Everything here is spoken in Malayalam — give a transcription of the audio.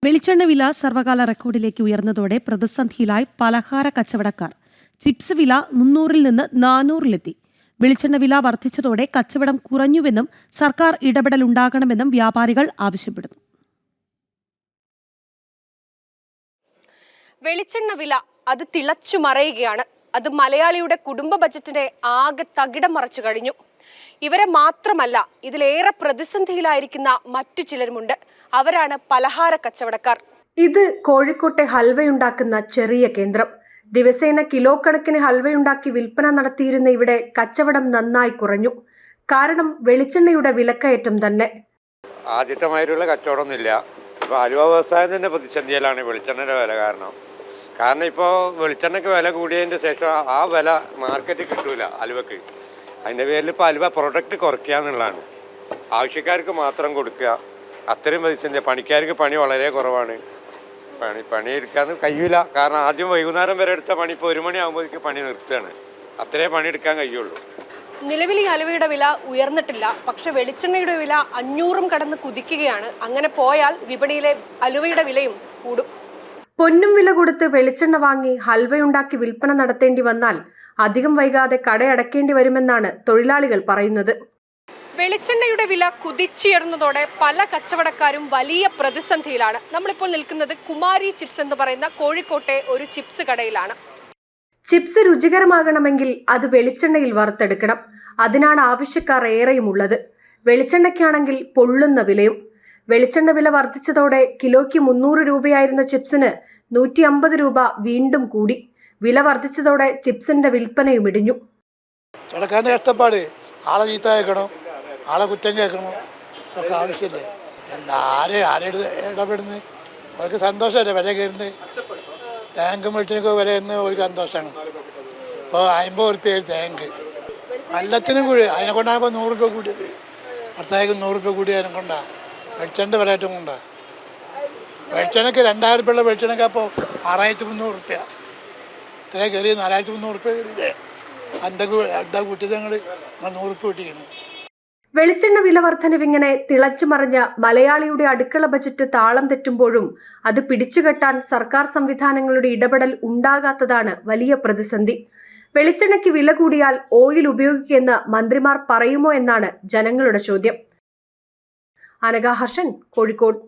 വെളിച്ചെണ്ണ വില സർവകാല റെക്കോർഡിലേക്ക് ഉയർന്നതോടെ പ്രതിസന്ധിയിലായി പലഹാര കച്ചവടക്കാർ. ചിപ്സ് വില 300-ൽ നിന്ന് 400-ലെത്തി. വെളിച്ചെണ്ണ വില വർദ്ധിച്ചതോടെ കച്ചവടം കുറഞ്ഞുവെന്നും സർക്കാർ ഇടപെടൽ ഉണ്ടാകണമെന്നും വ്യാപാരികൾ ആവശ്യപ്പെടുന്നു. വെളിച്ചെണ്ണ വില അത് തിളച്ചു മറയുകയാണ്. അത് മലയാളിയുടെ കുടുംബ ബജറ്റിനെ ആകെ തകിടം മറിച്ചു കഴിഞ്ഞു. ഇവരെ മാത്രമല്ല, ഇതിലേറെ പ്രതിസന്ധിയിലായിരിക്കുന്ന മറ്റു ചിലരുമുണ്ട്. അവരാണ് പലഹാര കച്ചവടക്കാർ. ഇത് കോഴിക്കോട്ടെ ഹൽവയുണ്ടാക്കുന്ന ചെറിയ കേന്ദ്രം. ദിവസേന കിലോ കണക്കിന് ഹൽവയുണ്ടാക്കി വിൽപ്പന നടത്തിയിരുന്ന ഇവിടെ കച്ചവടം നന്നായി കുറഞ്ഞു. കാരണം വെളിച്ചെണ്ണയുടെ വിലക്കയറ്റം തന്നെ. ആദ്യത്തെ മാതിരിയുള്ള കച്ചവടമൊന്നുമില്ല. ഇപ്പോൾ ഹലുവ വ്യവസായം തന്നെ പ്രതിസന്ധിയിലാണ് വെളിച്ചെണ്ണയുടെ വില കാരണം. ഇപ്പോൾ വെളിച്ചെണ്ണയ്ക്ക് വില കൂടിയതിൻ്റെ ശേഷം ആ വില മാർക്കറ്റിൽ കിട്ടൂല ഹലുവക്ക്. അതിൻ്റെ പേരിൽ ഇപ്പോൾ ഹലുവ പ്രൊഡക്റ്റ് കുറയ്ക്കുക എന്നുള്ളതാണ്. ആവശ്യക്കാർക്ക് മാത്രം കൊടുക്കുക, അത്രയും പ്രതിസന്ധി. പണിക്കാർക്ക് പണി വളരെ കുറവാണ്. പണി എടുക്കാൻ കഴിയില്ല. കാരണം ആദ്യം വൈകുന്നേരം വരെ എടുത്ത പണി ഇപ്പോൾ 1 മണിയാകുമ്പോഴേക്ക് പണി നിർത്തുകയാണ്. അത്രേ പണി എടുക്കാൻ കഴിയുള്ളൂ. നിലവിൽ ഈ ഹലുവയുടെ വില ഉയർന്നിട്ടില്ല. പക്ഷെ വെളിച്ചെണ്ണയുടെ വില 500 കടന്ന് കുതിക്കുകയാണ്. അങ്ങനെ പോയാൽ വിപണിയിലെ ഹലുവയുടെ വിലയും കൂടും. പൊന്നും വില കൊടുത്ത് വെളിച്ചെണ്ണ വാങ്ങി ഹൽവയുണ്ടാക്കി വിൽപ്പന നടത്തേണ്ടി വന്നാൽ അധികം വൈകാതെ കടയടക്കേണ്ടി വരുമെന്നാണ് തൊഴിലാളികൾ പറയുന്നത്. വെളിച്ചെണ്ണയുടെ വില കുതിച്ചുയർന്നതോടെ പല കച്ചവടക്കാരും വലിയ പ്രതിസന്ധിയിലാണ്. നമ്മളിപ്പോൾ നിൽക്കുന്നത് കുമാരി ചിപ്സ് എന്ന് പറയുന്ന കോഴിക്കോട്ടെ ഒരു ചിപ്സ് കടയിലാണ്. ചിപ്സ് രുചികരമാകണമെങ്കിൽ അത് വെളിച്ചെണ്ണയിൽ വറുത്തെടുക്കണം. അതിനാണ് ആവശ്യക്കാർ ഏറെയുമുള്ളത്. വെളിച്ചെണ്ണയ്ക്കാണെങ്കിൽ പൊള്ളുന്ന വിലയും. വെളിച്ചെണ്ണ വില വർദ്ധിച്ചതോടെ കിലോയ്ക്ക് 300 രൂപയായിരുന്ന ചിപ്സിന് 150 രൂപ വീണ്ടും കൂടി. വില വർദ്ധിച്ചതോടെ ചിപ്സിന്റെ വിൽപ്പനയും ഇടിഞ്ഞു. കടക്കാരൻ്റെ കഷ്ടപ്പാട്, ആളെ ചീത്ത കേൾക്കണം, ആളെ കുറ്റം കേൾക്കണം, ഇതൊക്കെ ആവശ്യമില്ലേ? ആരെടുത്ത് ഇടപെടുന്നത്? അവർക്ക് സന്തോഷമല്ലേ വില കയറുന്നത്? ടാങ്കും വെളിച്ചെണ്ണൊക്കെ വില കയറുന്നത് ഒരു സന്തോഷമാണ്. ഇപ്പോൾ 50 ഉറുപ്പ്യ ടാങ്ക് എല്ലാത്തിനും കൂടി. അതിനെ കൊണ്ടാണ് ഇപ്പോൾ 100 രൂപ കൂടിയത്. ഭർത്താവിന് 100 രൂപ കൂടി അതിനെ കൊണ്ടാണ്. വെളിച്ചെണ്ണ വില ഏറ്റവും കൊണ്ടാണ്. വെളിച്ചെണ്ണയ്ക്ക് 2000 രൂപയുള്ള വെളിച്ചെണ്ണയ്ക്ക് അപ്പോൾ 6300 രൂപ. ഇത്രയും കയറി 4300 രൂപ കയറിയില്ലേ? എന്താ കൂട്ടിയത്? ഞങ്ങൾ 100 രൂപ കൂട്ടിക്കുന്നു. വെളിച്ചെണ്ണ വില വർധനവിങ്ങനെ തിളച്ചു മറിഞ്ഞ മലയാളിയുടെ അടുക്കള ബജറ്റ് താളം തെറ്റുമ്പോഴും അത് പിടിച്ചുകെട്ടാൻ സർക്കാർ സംവിധാനങ്ങളുടെ ഇടപെടൽ ഉണ്ടാകാത്തതാണ് വലിയ പ്രതിസന്ധി. വെളിച്ചെണ്ണയ്ക്ക് വില കൂടിയാൽ ഓയിൽ ഉപയോഗിക്കുമെന്ന് മന്ത്രിമാർ പറയുമോ എന്നാണ് ജനങ്ങളുടെ ചോദ്യം. അനഘ ഹർഷൻ, കോഴിക്കോട്.